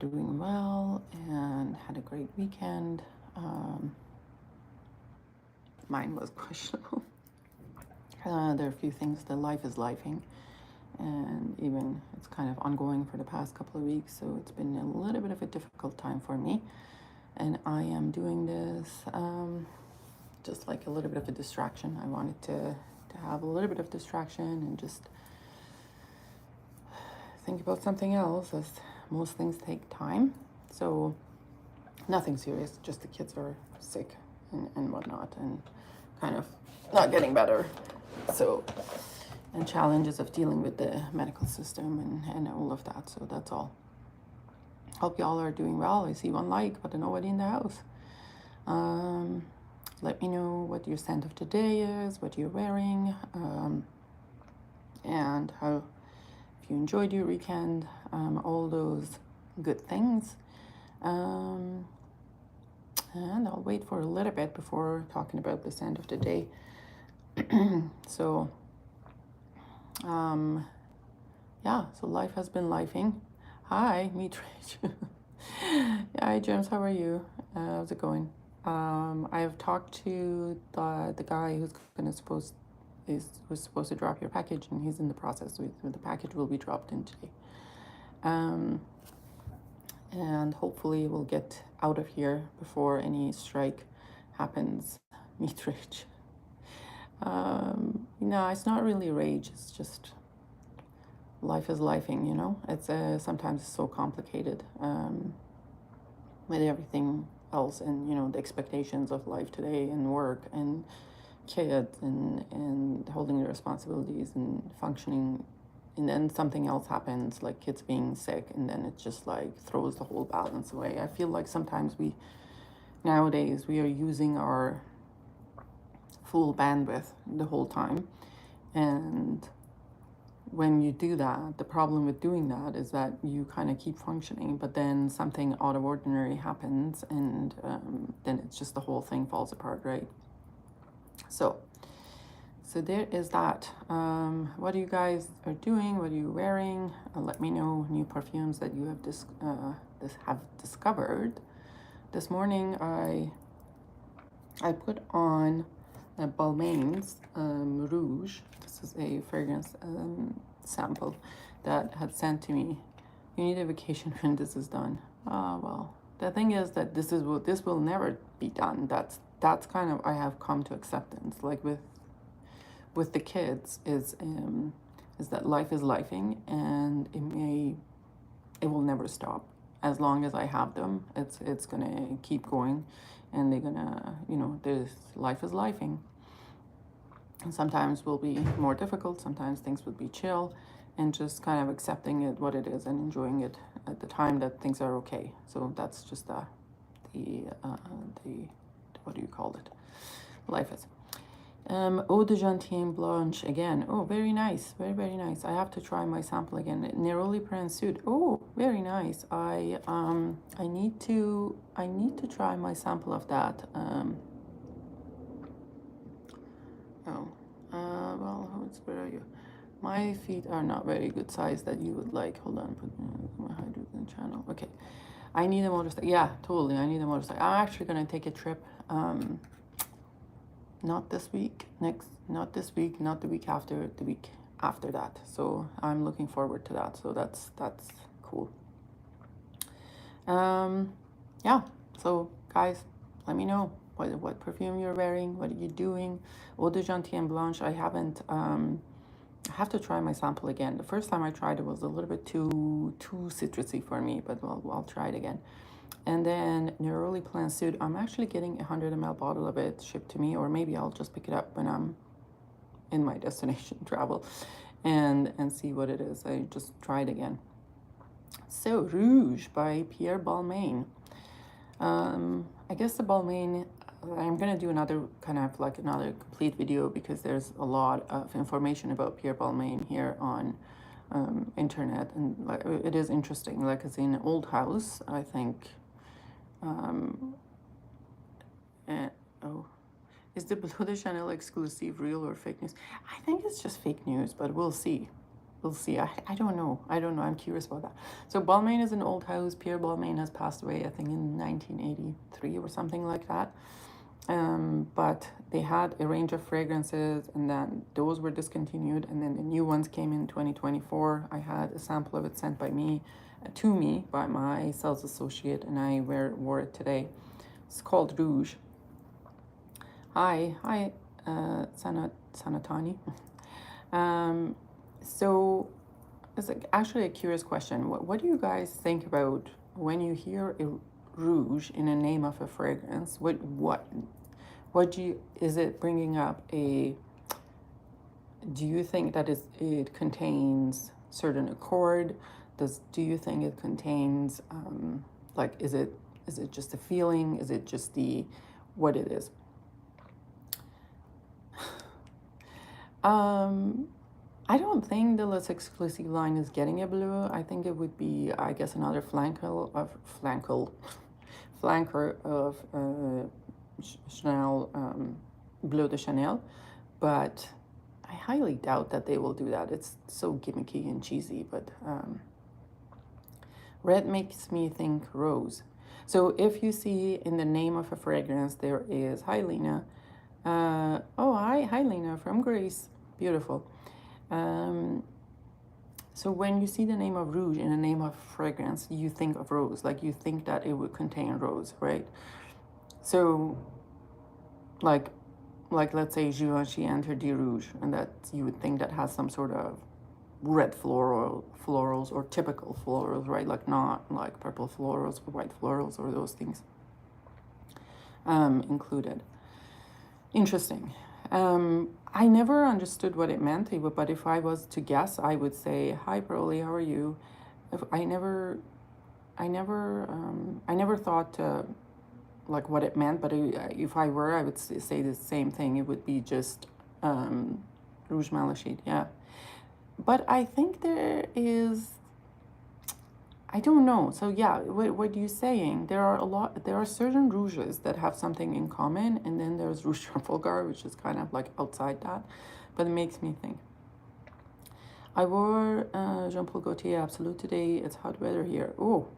doing well and had a great weekend. Mine was questionable. There are a few things that life is lifing, and even it's kind of ongoing for the past couple of weeks, so it's been a little bit of a difficult time for me. And I am doing this just like a little bit of a distraction. I wanted to have a little bit of distraction and just think about something else, as most things take time. So nothing serious, just the kids are sick and whatnot, and kind of not getting better. So, and challenges of dealing with the medical system and all of that. So that's all. Hope y'all are doing well. I see one like, but nobody in the house. Let me know what your scent of today is, what you're wearing, and how, if you enjoyed your weekend, all those good things. And I'll wait for a little bit before talking about the scent of the day. So, yeah, so life has been lifing. Hi, Mitra-ay. Hi, James, how are you? How's it going? I have talked to the guy who's was supposed to drop your package, and he's in the process. So the package will be dropped in today. And hopefully we'll get out of here before any strike happens. Mitrakay. No, it's not really rage. It's just life is lifing, you know. It's sometimes it's so complicated with everything else, and you know, the expectations of life today, and work, and kids, and holding the responsibilities and functioning, and then something else happens, like kids being sick, and then it just like throws the whole balance away. I feel like sometimes nowadays we are using our full bandwidth the whole time, and when you do that, the problem with doing that is that you kind of keep functioning, but then something out of ordinary happens, and then it's just the whole thing falls apart, right? So there is that. What you guys are doing, what are you wearing? Let me know new perfumes that you have discovered. This morning I put on Balmain's Rouge. This is a fragrance sample that had sent to me. You need a vacation when this is done. Well, the thing is that this will never be done. That's kind of, I have come to acceptance. Like with the kids is that life is lifing, and it will never stop. As long as I have them, it's gonna keep going, and they're gonna, you know, life is lifing. And sometimes will be more difficult, sometimes things will be chill, and just kind of accepting it what it is and enjoying it at the time that things are okay. So that's just the what do you call it? Life is. Eau de Gentian Blanche again. Oh, very nice, very, very nice. I have to try my sample again. Neroli Sud. Oh, very nice. I need to try my sample of that. Well, where are you? My feet are not very good size that you would like. Hold on, put my hydrogen channel. Okay, I need a motorcycle. Yeah, totally. I need a motorcycle. I'm actually gonna take a trip. Not this week. Not this week. Not the week after. The week after that. So I'm looking forward to that. So that's cool. Yeah. So guys, let me know what perfume you're wearing. What are you doing? Eau de Gentian Blanche. I haven't. I have to try my sample again. The first time I tried it was a little bit too citrusy for me, but I'll try it again. And then Neroli Sud. I'm actually getting a 100 ml bottle of it shipped to me, or maybe I'll just pick it up when I'm in my destination travel, and see what it is. I just tried again. So Rouge by Pierre Balmain. I guess the Balmain, I'm gonna do another complete video, because there's a lot of information about Pierre Balmain here on internet, and like it is interesting. Like, it's in an old house, I think. Is the Bleu de Chanel exclusive real or fake news? I think it's just fake news, but we'll see. we'll see. I don't know. I'm curious about that. So Balmain is an old house. Pierre Balmain has passed away, I think, in 1983 or something like that. But they had a range of fragrances, and then those were discontinued, and then the new ones came in 2024. I had a sample of it sent by me, to me, by my sales associate, and I wore it today. It's called Rouge. Hi, Sanatani. So it's like actually a curious question. What do you guys think about when you hear a rouge in a name of a fragrance? What do you, is it bringing up a, do you think that it contains certain accord? Do you think it contains, like, is it just a feeling? Is it just what it is? I don't think the Les Exclusive line is getting a blue. I think it would be, I guess, another flanker of Chanel, Bleu de Chanel, but I highly doubt that they will do that. It's so gimmicky and cheesy, but red makes me think rose. So if you see in the name of a fragrance, there is, hi Lena. Oh, hi Lena from Greece. Beautiful. So when you see the name of Rouge in a name of fragrance, you think of rose, like you think that it would contain rose, right? So, like let's say Givenchy entered the Rouge, and that you would think that has some sort of red florals or typical florals, right? Like not like purple florals or white florals or those things included. Interesting. I never understood what it meant, but if I was to guess, I would say, "Hi, Broly, how are you?" I never thought like what it meant, but if I were, I would say the same thing. It would be just Rouge Malachite, yeah. But I think there is, I don't know. So yeah, what you're saying, there are certain rouges that have something in common, and then there's Rouge Trafalgar, which is kind of like outside that, but it makes me think. I wore Jean-Paul Gaultier Absolute today. It's hot weather here. Oh,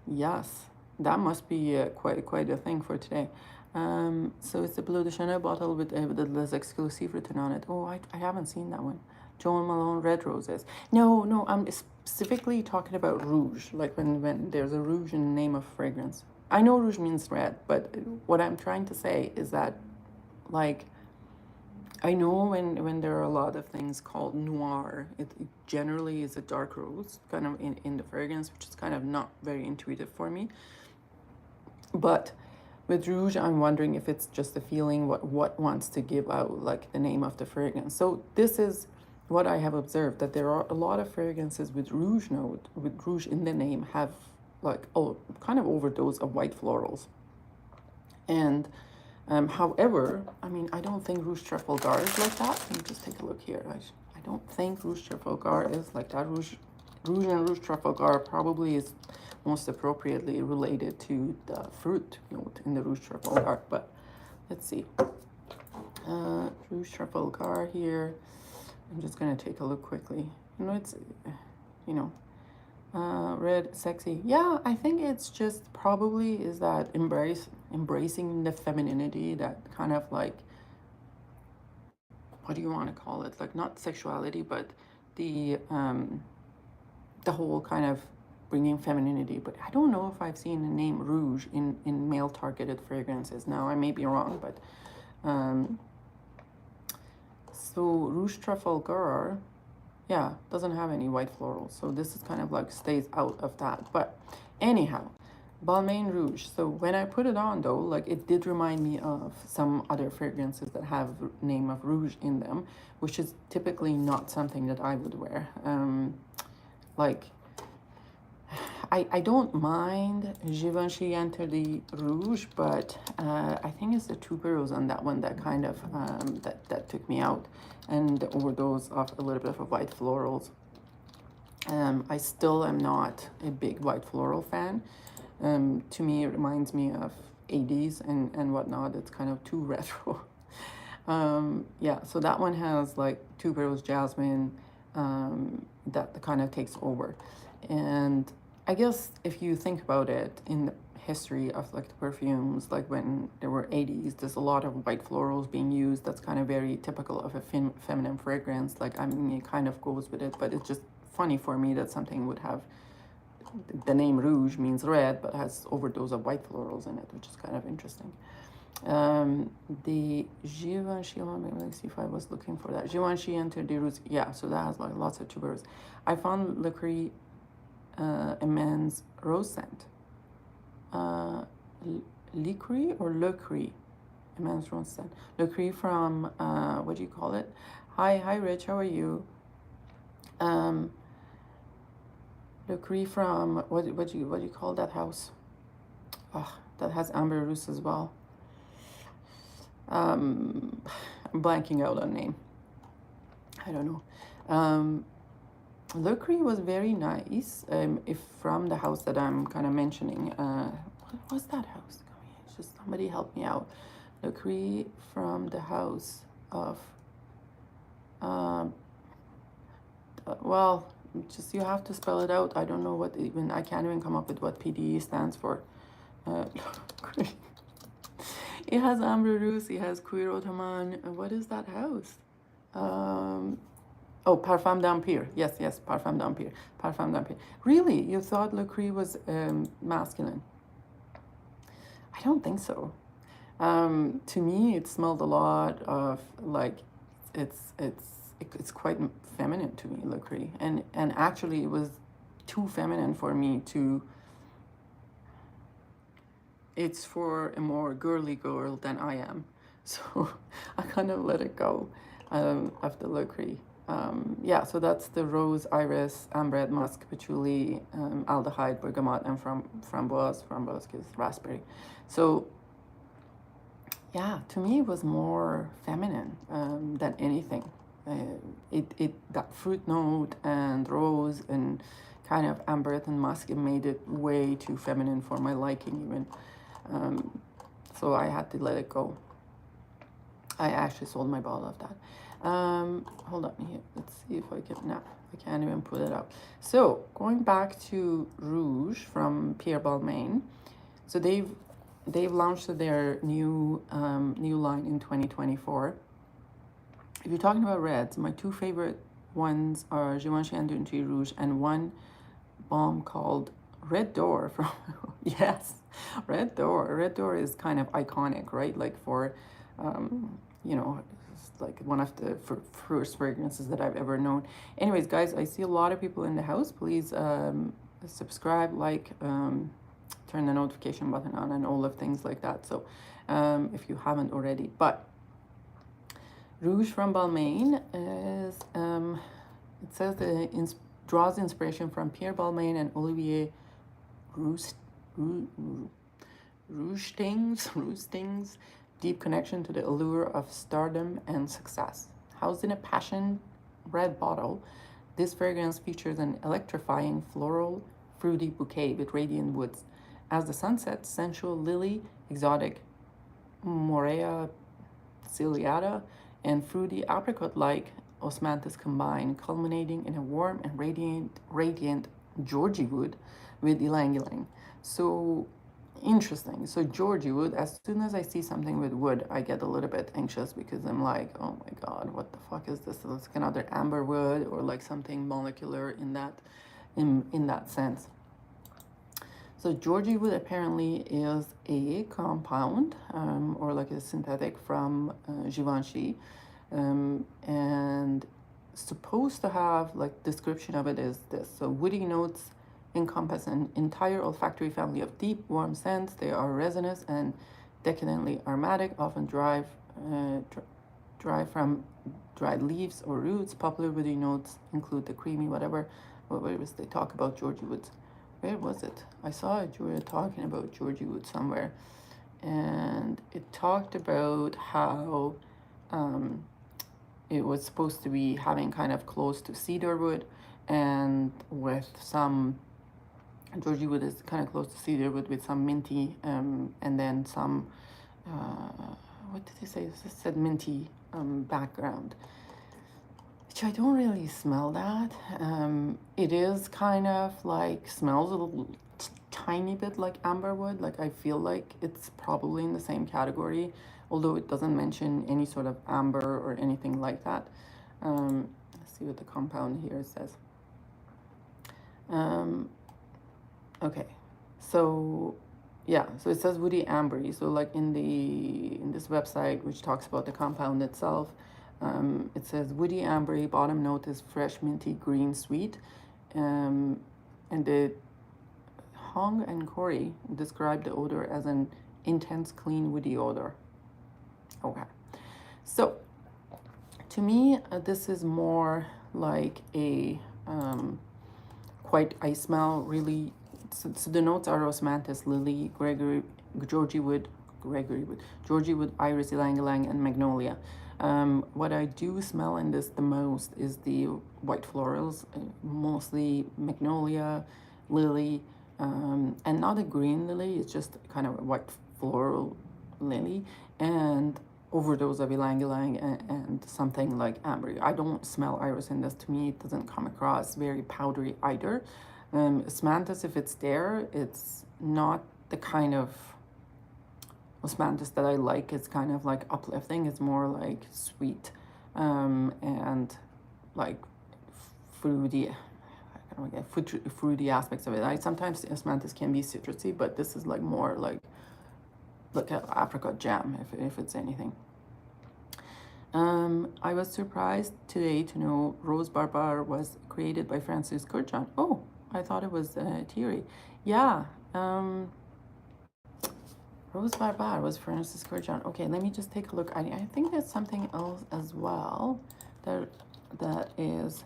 yes, that must be quite a thing for today. So it's the Bleu de Chanel bottle with the Les Exclusive written on it. Oh, I haven't seen that one. Joan Malone Red Roses. No, I'm specifically talking about rouge, like when there's a rouge in the name of fragrance. I know rouge means red, but what I'm trying to say is that, like, I know when there are a lot of things called noir, it generally is a dark rose, kind of in the fragrance, which is kind of not very intuitive for me. But with rouge, I'm wondering if it's just a feeling, what wants to give out, like, the name of the fragrance. So this is what I have observed, that there are a lot of fragrances with rouge note, with rouge in the name, have like kind of overdose of white florals. And however, I mean, I don't think Rouge Trafalgar is like that. Let me just take a look here. I don't think Rouge Trafalgar is like that. Rouge and Rouge Trafalgar probably is most appropriately related to the fruit note in the Rouge Trafalgar. But let's see. Rouge Trafalgar here. I'm just gonna take a look quickly. You know, it's, you know, red, sexy. Yeah, I think it's just probably is that embracing the femininity, that kind of like, what do you want to call it? Like not sexuality, but the whole kind of bringing femininity. But I don't know if I've seen the name Rouge in male targeted fragrances. Now I may be wrong, but so Rouge Trafalgar, yeah, doesn't have any white florals. So this is kind of like stays out of that. But anyhow, Balmain Rouge. So when I put it on though, like it did remind me of some other fragrances that have name of Rouge in them, which is typically not something that I would wear. Like, I don't mind Givenchy Enter the Rouge, but I think it's the tuberose on that one that kind of that took me out, and the overdose of a little bit of white florals. I still am not a big white floral fan. To me, it reminds me of 80s and whatnot. It's kind of too retro. Yeah, so that one has like tuberose, jasmine, that kind of takes over. And I guess if you think about it in the history of like the perfumes, like when there were 80s, there's a lot of white florals being used. That's kind of very typical of a feminine fragrance. Like, I mean, it kind of goes with it, but it's just funny for me that something would have the name Rouge means red, but has overdose of white florals in it, which is kind of interesting. The Givenchy, let me see if I was looking for that. Givenchy Inter de Rose, yeah, so that has like lots of tuberose. I found Le Cree a men's rose scent. Le Cree or Le Cree? A men's rose scent. Le Cree from, what do you call it? Hi Rich, how are you? Le Cree from, what do you call that house? Oh, that has amber rose as well. I'm blanking out on name. I don't know. Le Cree was very nice. If from the house that I'm kind of mentioning, what was that house? Just somebody help me out. Le Cree from the house of, well, just you have to spell it out. I don't know what even, I can't even come up with what PDE stands for. It has amber rose, it has cuir ottoman. What is that house? Oh, Parfum d'Empire. Yes, Parfum d'Empire. Parfum d'Empire. Really? You thought Le Cree was masculine? I don't think so. To me, it smelled a lot of like, it's quite feminine to me, Le Cree. And actually it was too feminine for me to, it's for a more girly girl than I am. So I kind of let it go of the Le Cree. Yeah, so that's the rose, iris, ambrette, musk, patchouli, aldehyde, bergamot, and framboise. Framboise is raspberry. So yeah, to me it was more feminine than anything. That fruit note and rose and kind of ambrette and musk, it made it way too feminine for my liking even. So I had to let it go. I actually sold my bottle of that. Hold on here. Let's see if I can. No, I can't even put it up. So going back to Rouge from Pierre Balmain. So they've launched their new line in 2024. If you're talking about reds, my two favorite ones are Givenchy Industrie Rouge and one balm called Red Door from yes, Red Door. Red Door is kind of iconic, right? Like for you know, it's like one of the first fragrances that I've ever known. Anyways, guys, I see a lot of people in the house. Please subscribe, like, turn the notification button on and all of things like that. So if you haven't already. But Rouge from Balmain is, it says draws inspiration from Pierre Balmain and Olivier Rousteing's deep connection to the allure of stardom and success. Housed in a passion red bottle, this fragrance features an electrifying floral, fruity bouquet with radiant woods. As the sun sets, sensual lily, exotic Morea ciliata, and fruity apricot-like osmanthus combine, culminating in a warm and radiant Georgie wood with ylang-ylang. So interesting. So Georgie wood, as soon as I see something with wood, I get a little bit anxious because I'm like, oh my god, what the fuck is this? It's like another amber wood or like something molecular in that sense. So Georgie wood apparently is a compound or like a synthetic from Givenchy, and supposed to have, like, description of it is this. So woody notes encompass an entire olfactory family of deep, warm scents. They are resinous and decadently aromatic, often dry from dried leaves or roots. Popular woody notes include the creamy whatever. Where was they talk about Georgie woods? Where was it? I saw a Julia talking about Georgie wood somewhere, and it talked about how it was supposed to be having kind of close to cedar wood, and with some Georgie wood is kind of close to cedar wood with some minty, and then some what did they say? It said minty background. I don't really smell that. It is kind of like, smells a little tiny bit like amberwood. Like I feel like it's probably in the same category, although it doesn't mention any sort of amber or anything like that. Let's see what the compound here says. Okay, so yeah, so it says woody ambery. So like in this website, which talks about the compound itself, it says woody ambery, bottom note is fresh minty green sweet, and the Hong and Corey described the odor as an intense clean woody odor. Okay, so to me, this is more like a I smell really. So the notes are osmanthus, lily, Georgie wood, iris, ylang ylang, and magnolia. What I do smell in this the most is the white florals, mostly magnolia, lily, and not a green lily. It's just kind of a white floral lily, and overdose of ylang ylang and something like amber. I don't smell iris in this. To me, it doesn't come across very powdery either. Osmanthus, if it's there, it's not the kind of osmanthus that I like. It's kind of like uplifting. It's more like sweet and like fruity. I don't get fruity aspects of it. Sometimes osmanthus can be citrusy, but this is like more like an apricot jam, if it's anything. I was surprised today to know Rose Barbar was created by Francis Kurkdjian. Oh, I thought it was Thierry. Yeah, Rose Barbar was Francis Kurkdjian. Okay, let me just take a look. I think there's something else as well that is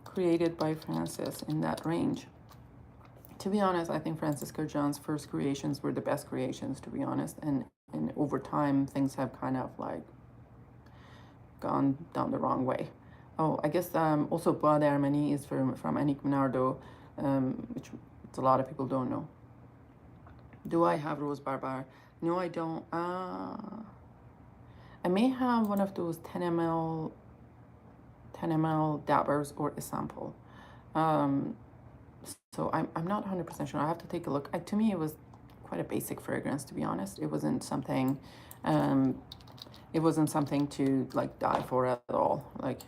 created by Francis in that range. To be honest, I think Francis Kurkdjian's first creations were the best creations, to be honest, and over time things have kind of like gone down the wrong way. Oh, I guess also Bois d'Armani is from Annick Minardo, which a lot of people don't know. Do I have Rose Barbar? No, I don't. I may have one of those 10 ml dabbers or a sample. So I'm not 100% sure. I have to take a look. To me, it was quite a basic fragrance, to be honest. It wasn't something to like die for at all. Like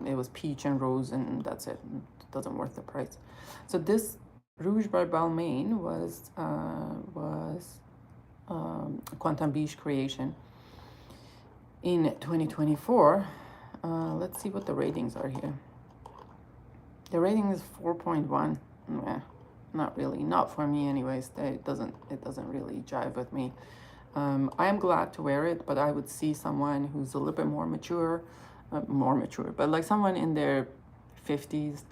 it was peach and rose, and that's it. It doesn't worth the price. So this Rouge by Balmain was Quantum Biche creation in 2024. Let's see what the ratings are here. The rating is 4.1. Not really, not for me anyways. It doesn't really jive with me. I am glad to wear it, but I would see someone who's a little bit more mature, but like someone in their 50s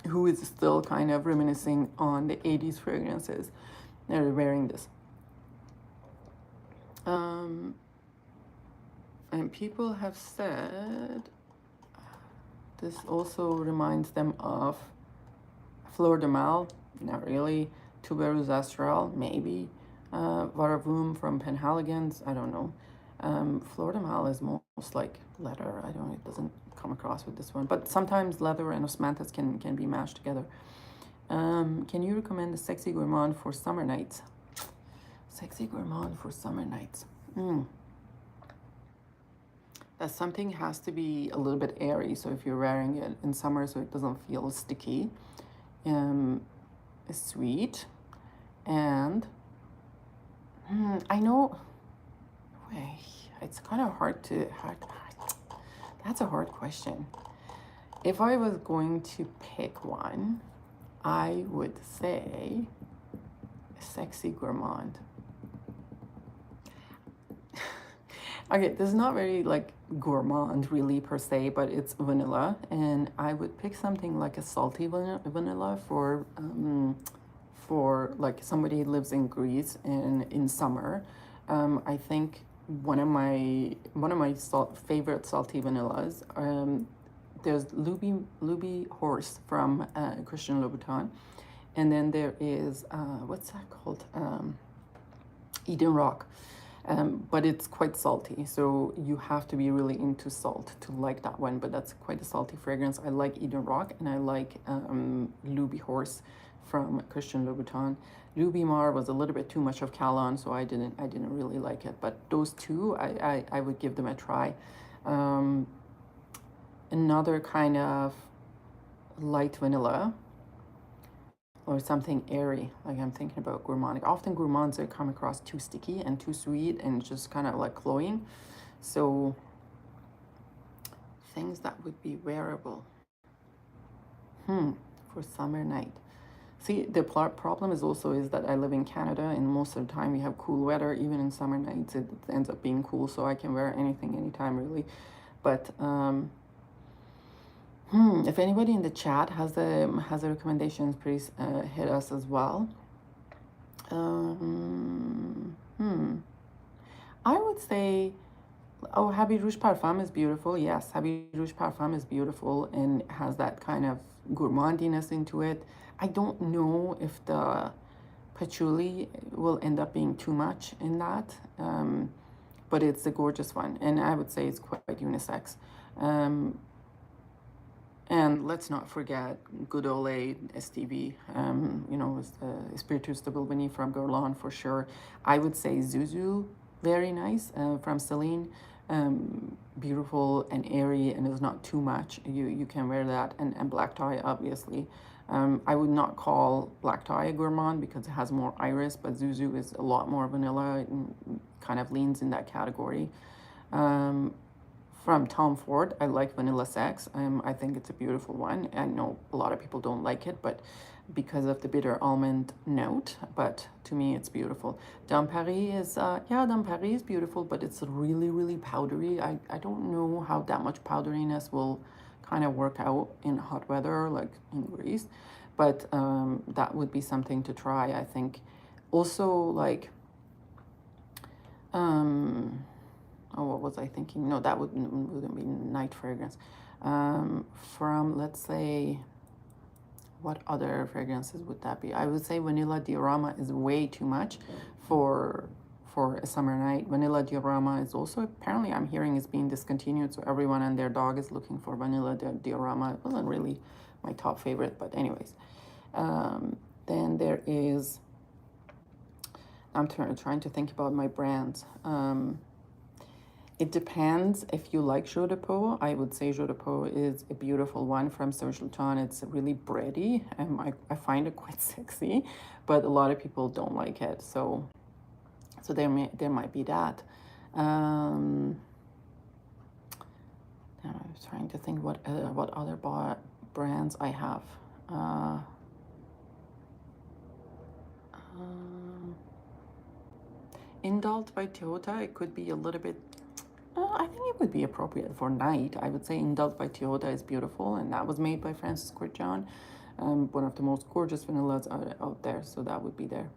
who is still kind of reminiscing on the 80s fragrances. They're wearing this. And people have said this also reminds them of Fleur de Mal, not really. Tuberose Astral, maybe. Varavoom from Penhaligon's, I don't know. Fleur de Mal is most like leather. It doesn't come across with this one. But sometimes leather and osmanthus can be mashed together. Can you recommend a Sexy Gourmand for summer nights? Sexy Gourmand for summer nights. That something has to be a little bit airy, so if you're wearing it in summer so it doesn't feel sticky. Sweet. And I know, it's kind of hard. That's a hard question. If I was going to pick one, I would say Sexy Gourmand. Okay, this is not very like gourmand really per se, but it's vanilla, and I would pick something like a salty vanilla for like somebody who lives in Greece in summer. I think one of my favorite salty vanillas. There's Luby Horse from Christian Louboutin, and then there is what's that called? Eden Rock. But it's quite salty, so you have to be really into salt to like that one. But that's quite a salty fragrance. I like Eden Rock, and I like Luby Horse from Christian Louboutin. Luby Mar was a little bit too much of Calon, so I didn't really like it. But those two, I would give them a try. Um, Another kind of light vanilla or something airy, like I'm thinking about gourmand. Often gourmands they come across too sticky and too sweet and just kind of like cloying. So things that would be wearable for summer night. See, the problem is also is that I live in Canada, and most of the time we have cool weather. Even in summer nights, it ends up being cool, so I can wear anything anytime really. But if anybody in the chat has a recommendations, please hit us as well. I would say, oh, Habit Rouge Parfum is beautiful. Yes, Habit Rouge Parfum is beautiful and has that kind of gourmandiness into it. I don't know if the patchouli will end up being too much in that, but it's a gorgeous one, and I would say it's quite unisex. And let's not forget good old STV, with the Spiritus de Bulbini from Guerlain for sure. I would say Zuzu, very nice, from Celine. Beautiful and airy, and is not too much. You can wear that, and black tie, obviously. I would not call black tie a gourmand because it has more iris, but Zuzu is a lot more vanilla and kind of leans in that category. From Tom Ford, I like Vanilla Sex. I think it's a beautiful one. I know a lot of people don't like it, but because of the bitter almond note, but to me it's beautiful. Dame Paris is, Dame Paris is beautiful, but it's really, really powdery. I don't know how that much powderiness will kind of work out in hot weather, like in Greece, but that would be something to try, I think. Also, like, what was I thinking? No, that wouldn't be night fragrance. From, let's say, what other fragrances would that be? I would say Vanilla Diorama is way too much for a summer night. Vanilla Diorama is also, apparently I'm hearing, is being discontinued, so everyone and their dog is looking for Vanilla Diorama. It wasn't really my top favorite, but anyways. Then there is, I'm trying to think about my brands. It depends if you like Jeu de Peau. I would say Jeu de Peau is a beautiful one from Serge Lutens. It's really bready, and I find it quite sexy, but a lot of people don't like it. So there might be that. I'm trying to think what other brands I have. Indult by Toyota, it could be a little bit, I think it would be appropriate for night. I would say Indult by Toyota is beautiful, and that was made by Francis Kurkdjian, one of the most gorgeous vanillas out there, so that would be there.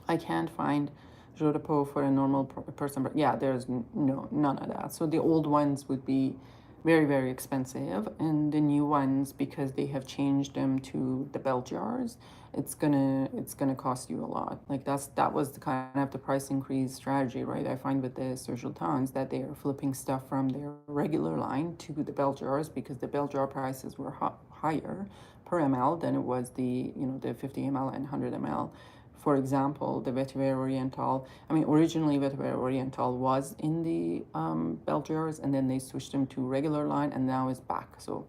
I can't find Jeu de Peau for a normal person, but yeah, there's none of that. So the old ones would be very, very expensive, and the new ones, because they have changed them to the bell jars, it's gonna cost you a lot. Like that was the kind of the price increase strategy, right? I find with the Serge Lutens that they are flipping stuff from their regular line to the bell jars because the bell jar prices were higher per ml than it was the 50 ml and 100 ml. For example, the Vetiver Oriental, originally Vetiver Oriental was in the bell jars, and then they switched them to regular line, and now it's back. So,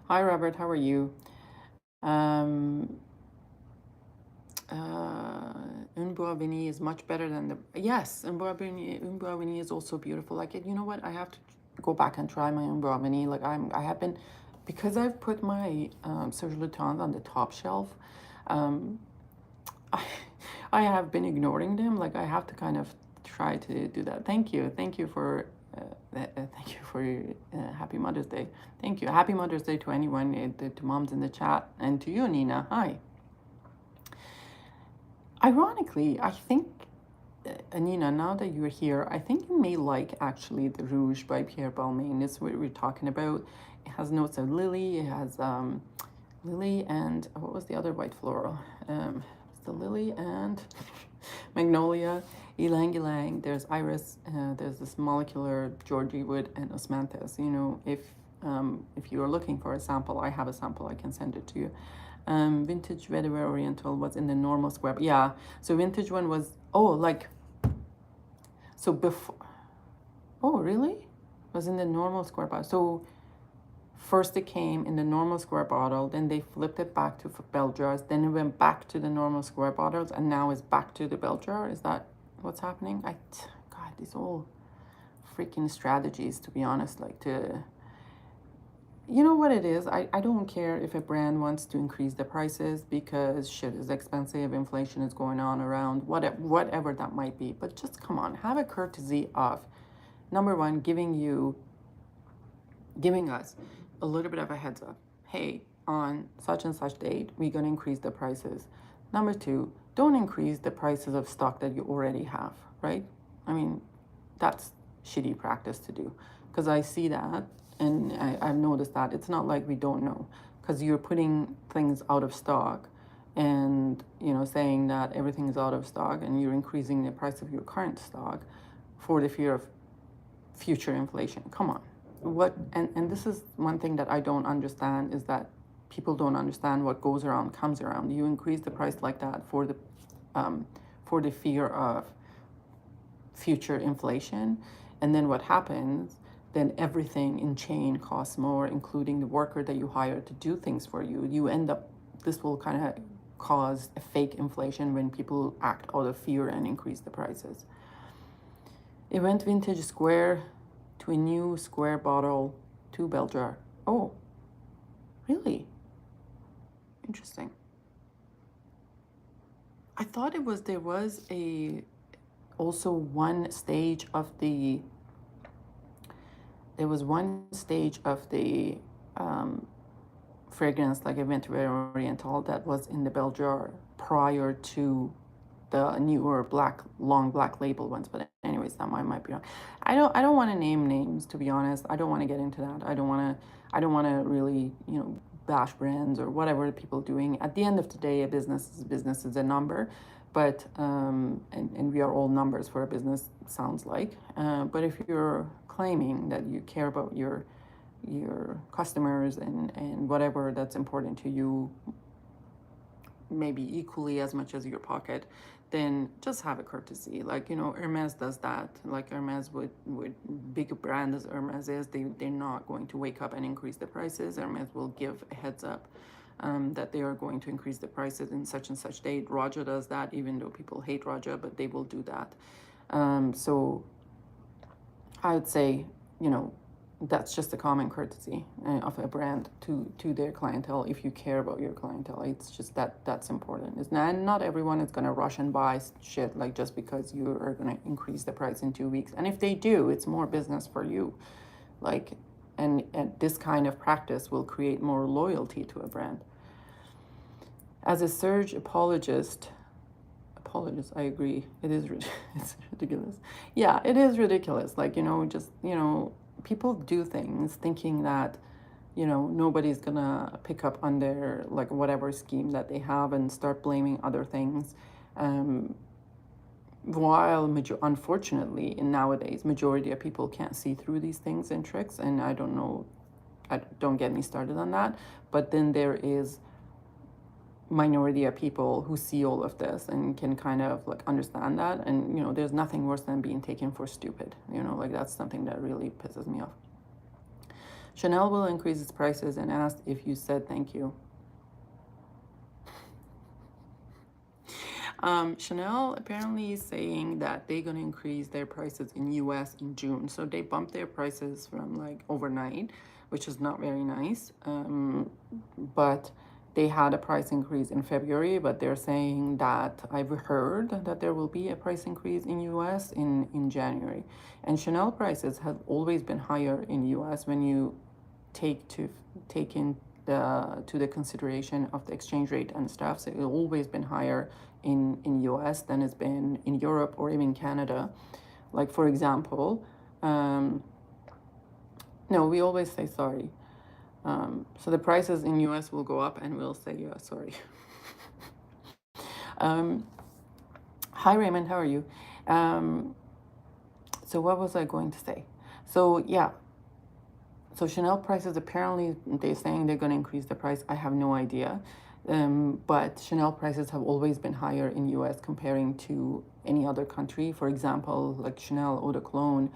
hi Robert, how are you? Un Bois Veni is much better than the, yes, Un Bois Veni is also beautiful. Like, you know what, I have to go back and try my Un Bois Veni. Like, I have been, because I've put my Serge Lutens on the top shelf, I have been ignoring them. Like, I have to kind of try to do that. Thank you for your Happy Mother's Day. Thank you. Happy Mother's Day to anyone, to moms in the chat, and to you, Nina. Hi. Ironically, I think, Nina, now that you're here, I think you may like actually the Rouge by Pierre Balmain. It's what we're talking about. It has notes of lily. It has lily and what was the other white floral? The lily and magnolia. Ylang Ylang, there's Iris, there's this molecular Georgie wood and osmanthus. You know, if you are looking for a sample, I have a sample, I can send it to you. Vintage Vetiver Oriental was in the normal square. Yeah, so vintage one was, oh, like, so before, oh, really? Was in the normal square bottle. So first it came in the normal square bottle, then they flipped it back to bell jars, then it went back to the normal square bottles, and now it's back to the bell jar. Is that what's happening? God, these all freaking strategies, to be honest, like to, you know what it is? I don't care if a brand wants to increase the prices because shit is expensive, inflation is going on around, whatever that might be. But just come on, have a courtesy of, number one, giving us a little bit of a heads up. Hey, on such and such date, we're going to increase the prices. Number two, don't increase the prices of stock that you already have, right? I mean, that's shitty practice to do, because I see that, and I've noticed that it's not like we don't know, because you're putting things out of stock and, you know, saying that everything is out of stock, and you're increasing the price of your current stock for the fear of future inflation. Come on. What, and this is one thing that I don't understand, is that people don't understand what goes around comes around. You increase the price like that for the fear of future inflation, and then what happens, then everything in chain costs more, including the worker that you hire to do things for you. You end up, this will kind of cause a fake inflation when people act out of fear and increase the prices. Event vintage square to a new square bottle to bell jar. Oh, really? Interesting. I thought there was also one stage of the fragrance, like a Mitra-et Oriental, that was in the bell jar prior to the newer long black label ones. But anyways, that might be wrong. I don't want to name names, to be honest. I don't want to get into that. I don't want to really, you know, bash brands or whatever people are doing. At the end of the day, a business is a number, but and we are all numbers for a business, sounds like. But if you're claiming that you care about your customers and whatever that's important to you, maybe equally as much as your pocket, then just have a courtesy. Like, you know, Hermes does that. Like Hermes would big a brand as Hermes is, they're not going to wake up and increase the prices. Hermes will give a heads up that they are going to increase the prices in such and such date. Raja does that, even though people hate Raja, but they will do that. So I would say, you know, that's just a common courtesy of a brand to their clientele. If you care about your clientele, it's just that's important. And not everyone is going to rush and buy shit like just because you are going to increase the price in 2 weeks. And if they do, it's more business for you. Like, and this kind of practice will create more loyalty to a brand. As a surge apologist, I agree. It's ridiculous. Yeah, it is ridiculous. Like, you know, just, you know, people do things thinking that, you know, nobody's gonna pick up on their, like, whatever scheme that they have and start blaming other things. While unfortunately, in nowadays, majority of people can't see through these things and tricks, and I don't get me started on that. But then there is minority of people who see all of this and can kind of like understand that, and you know, there's nothing worse than being taken for stupid, you know, like that's something that really pisses me off. Chanel will increase its prices and asked if you said thank you. Chanel apparently is saying that they're going to increase their prices in US in June, so they bumped their prices from like overnight, which is not very nice. But they had a price increase in February, but they're saying that I've heard that there will be a price increase in US in January. And Chanel prices have always been higher in US when you take in to the consideration of the exchange rate and stuff. So it's always been higher in US than it's been in Europe or even Canada. Like, for example, no, we always say sorry. So the prices in US will go up and we'll say, yeah, sorry. Hi, Raymond, how are you? Um, so what was I going to say? So yeah, so Chanel prices, apparently they're saying they're going to increase the price. I have no idea. But Chanel prices have always been higher in US comparing to any other country. For example, like Chanel Eau de Cologne,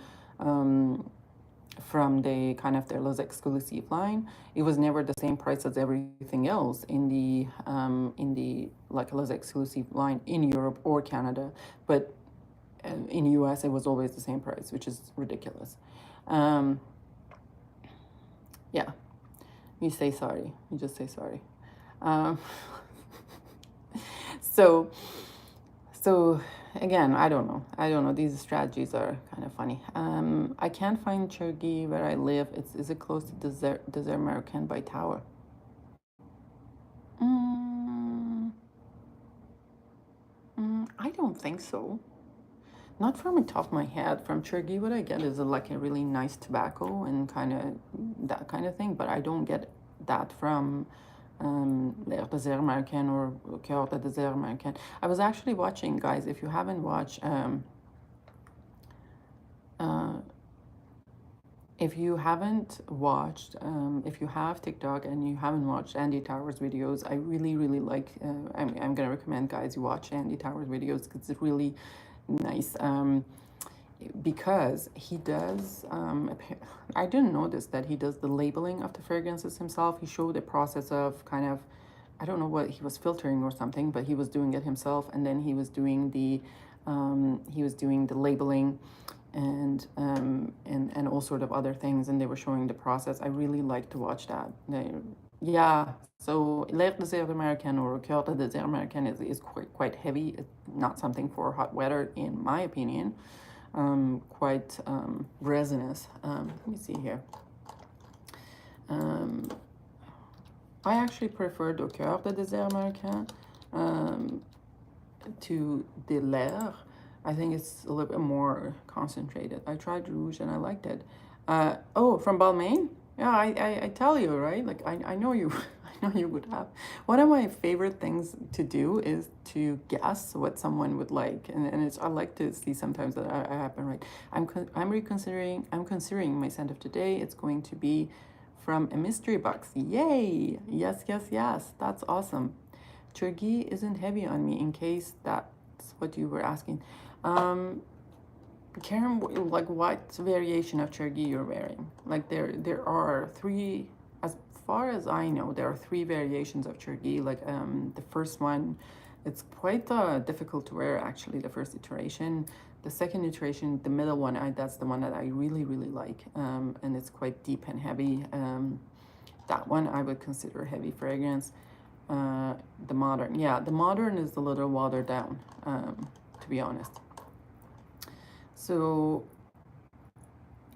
from the kind of their Les Exclusive line, it was never the same price as everything else in the like Les Exclusive line in Europe or Canada, but in US it was always the same price, which is ridiculous. Um, yeah, you say sorry. You just say sorry. Um, so so again, I don't know. I don't know. These strategies are kind of funny. I can't find Chergi where I live. Is it close to Desert American by Tower? Mm, I don't think so. Not from the top of my head. From Chergi, what I get is like a really nice tobacco and kind of that kind of thing. But I don't get that from L'air Désert Américain or Cœur de Désert Américain. I was actually watching, guys, if you haven't watched, uh, if you haven't watched, if you have TikTok and you haven't watched Andy Towers videos, I really, really like, I'm going to recommend, guys, you watch Andy Towers videos because it's really nice. Because he does, I didn't notice that he does the labeling of the fragrances himself. He showed the process of kind of, I don't know what he was filtering or something, but he was doing it himself, and then he was doing the labeling and all sort of other things, and they were showing the process. I really like to watch that. Yeah, so L'air Désert Américain or Cœur de Désert Américain is quite heavy. It's not something for hot weather, in my opinion. Quite resinous. Let me see here. I actually prefer the Cœur de Désert Américain to the L'air. I think it's a little bit more concentrated. I tried Rouge and I liked it. Oh, from Balmain? Yeah, I tell you, right? Like I know you, I know you would have. One of my favorite things to do is to guess what someone would like, and it's I like to see sometimes that I happen right. I'm considering my scent of today. It's going to be from a mystery box. Yay! Yes, yes, yes. That's awesome. Chergi isn't heavy on me, in case that's what you were asking. Karen, like what variation of Chergi you're wearing? Like there are three, as far as I know, there are three variations of Chergi. Like the first one, it's quite difficult to wear actually. The first iteration, the second iteration, the middle one, that's the one that I really really like. And it's quite deep and heavy. That one I would consider heavy fragrance. The modern, yeah, the modern is a little watered down, to be honest. So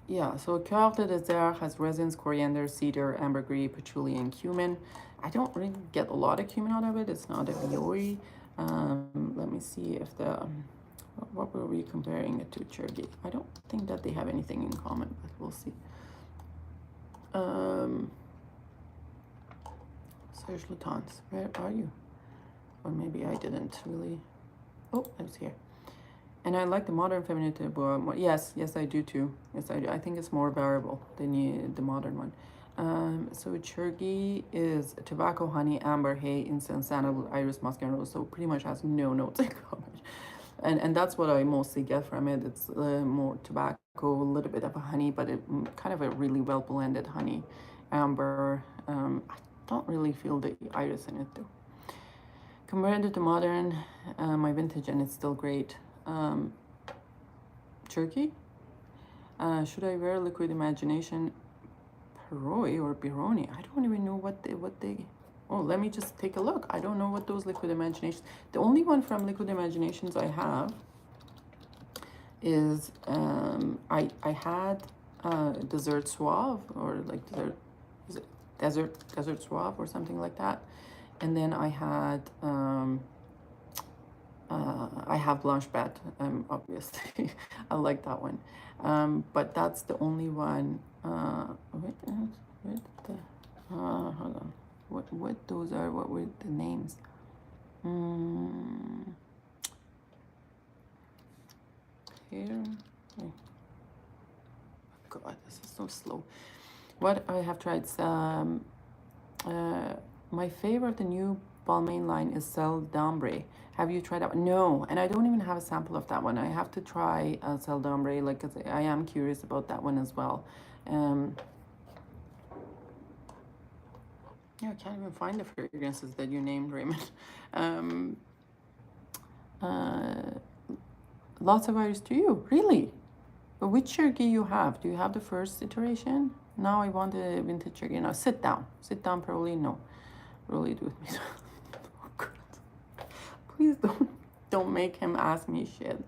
yeah, so Cœur de Désert has resins, coriander, cedar, ambergris, patchouli, and cumin. I don't really get a lot of cumin out of it. It's not a BOE. Let me see if the what were we comparing it to, Chergi? I don't think that they have anything in common, but we'll see. Serge Lutens, where are you? Or maybe I didn't really. Oh, I was here. And I like the modern feminine more. Yes, yes, I do too. Yes, I do. I think it's more variable than the modern one. So Chergi is tobacco, honey, amber, hay, incense, sandalwood, iris, musk, and rose. So pretty much has no notes in common. And that's what I mostly get from it. It's more tobacco, a little bit of a honey, but it kind of a really well blended honey, amber. I don't really feel the iris in it though. Compared to the modern, my vintage, and it's still great. Turkey. Should I wear Liquid Imagination Peroi or Bironi? I don't even know what they. Oh, let me just take a look. I don't know what those Liquid Imaginations. The only one from Liquid Imaginations I have is I had Desert Suave, or like Desert, is it Desert Suave or something like that, and then I had I have Blanche Bête, obviously. I like that one. But that's the only one. Hold on. What those are? What were the names? here. Oh, God, this is so slow. What I have tried, my favorite, the new Balmain line is Celle d'Ambre. Have you tried that one? No, and I don't even have a sample of that one. I have to try Celle d'Ambre, like, 'cause I am curious about that one as well. Yeah, I can't even find the fragrances that you named, Raymond. Uh, Lots of Iris to you, really? But which Cherokee you have? Do you have the first iteration? Now I want the vintage Cherokee. Now sit down, probably. No, really do with me. Oh, God. Please don't make him ask me shit.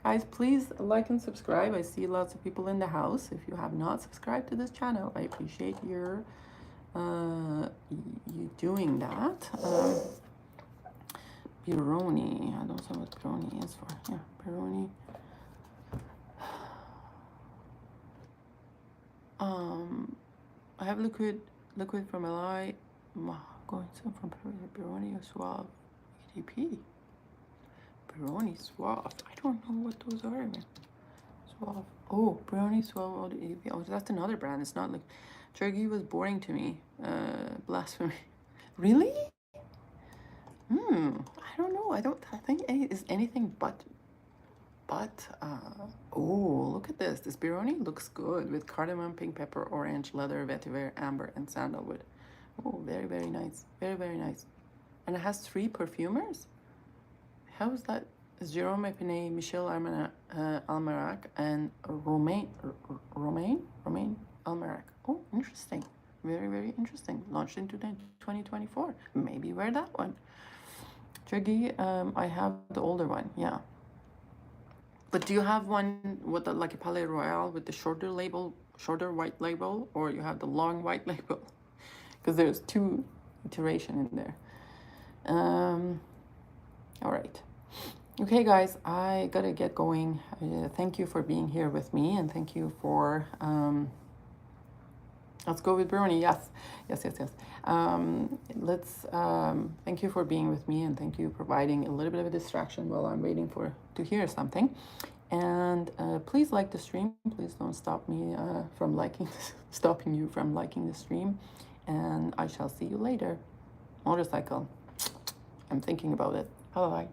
Guys, please like and subscribe. I see lots of people in the house. If you have not subscribed to this channel, I appreciate your you doing that. Bironi. I don't know what Bironi is for. Yeah, Bironi. I have liquid from LI. Going some from Bironi Suave EDP. Bironi Suave. I don't know what those are, man. Suave. Oh, Bironi Suave EDP. Oh, that's another brand. It's not like Cherokee was boring to me. Blasphemy. Really? I don't know. I think is anything but. Oh, look at this. This Bironi looks good with cardamom, pink pepper, orange, leather, vetiver, amber, and sandalwood. Oh, very, very nice. Very, very nice. And it has 3 perfumers? How is that? It's Jerome Epinay, Michel Almerac, and Romain Almerac. Oh, interesting. Very, very interesting. Launched in 2024. Maybe wear that one. Cherokee, I have the older one, yeah. But do you have one with like a Palais Royal with the shorter white label, or you have the long white label? Because there's 2 iteration in there. All right. Okay, guys, I gotta get going. Thank you for being here with me, and thank you for let's go with Bironi. Yes. Thank you for being with me, and thank you for providing a little bit of a distraction while I'm waiting to hear something. And please like the stream. Please don't stop me from stopping you from liking the stream. And I shall see you later. Motorcycle. I'm thinking about it. Bye-bye.